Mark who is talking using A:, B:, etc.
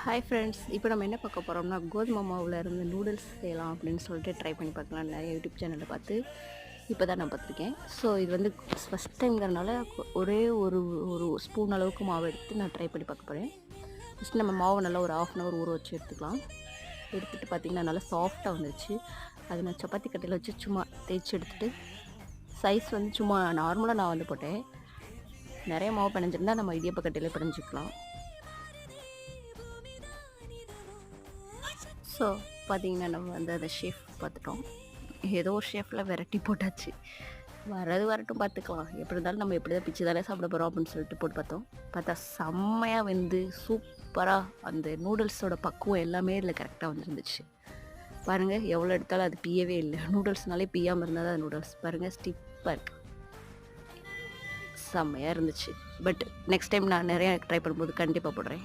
A: Hi friends, இப்போ நம்ம என்ன பார்க்க போகிறோம்னா கோதுமை மாவில் இருந்து நூடுல்ஸ் செய்யலாம் அப்படின்னு சொல்லிட்டு ட்ரை பண்ணி பார்க்கலாம். நிறைய யூடியூப் சேனலில் பார்த்து இப்போ தான் நான் பார்த்துருக்கேன். ஸோ இது வந்து ஃபஸ்ட் டைம்ங்கிறனால ஒரே ஒரு ஒரு ஸ்பூன் அளவுக்கு மாவு எடுத்து நான் ட்ரை பண்ணி பார்க்க போகிறேன். ஃபஸ்ட்டு நம்ம மாவை நல்லா ஒரு 1/2 hour ஊற வச்சு எடுத்துக்கலாம். எடுத்துகிட்டு பார்த்திங்கன்னா நல்லா சாஃப்டாக வந்துருச்சு. அது நான் சப்பாத்தி கட்டையில் வச்சு சும்மா தேய்ச்சி எடுத்துகிட்டு சைஸ் வந்து சும்மா நார்மலாக நான் வந்து போட்டேன். நிறைய மாவு பிணைஞ்சிருந்தால் நம்ம இடியப்ப கட்டையில் பிணைஞ்சிக்கலாம். ஸோ பார்த்திங்கன்னா நம்ம வந்து அதை ஷேஃப் பார்த்துட்டோம். ஏதோ ஒரு ஷேஃபில் வெரைட்டி போட்டாச்சு. வரட்டும் பார்த்துக்கலாம். எப்படி இருந்தாலும் நம்ம எப்படி தான் பிச்சு தானே சாப்பிட போகிறோம் அப்படின்னு சொல்லிட்டு போட்டு பார்த்தா செம்மையாக வெந்து சூப்பராக அந்த நூடுல்ஸோட பக்குவம் எல்லாமே இதில் கரெக்டாக வந்துருந்துச்சு. பாருங்கள், எவ்வளோ எடுத்தாலும் அது பியவே இல்லை. நூடுல்ஸ்னாலே பியாமல் இருந்தால் தான் நூடுல்ஸ். பாருங்கள், ஸ்டிப்பாக இருக்குது, செம்மையாக இருந்துச்சு. பட் நெக்ஸ்ட் டைம் நான் நிறையா ட்ரை பண்ணும்போது கண்டிப்பாக போடுறேன்.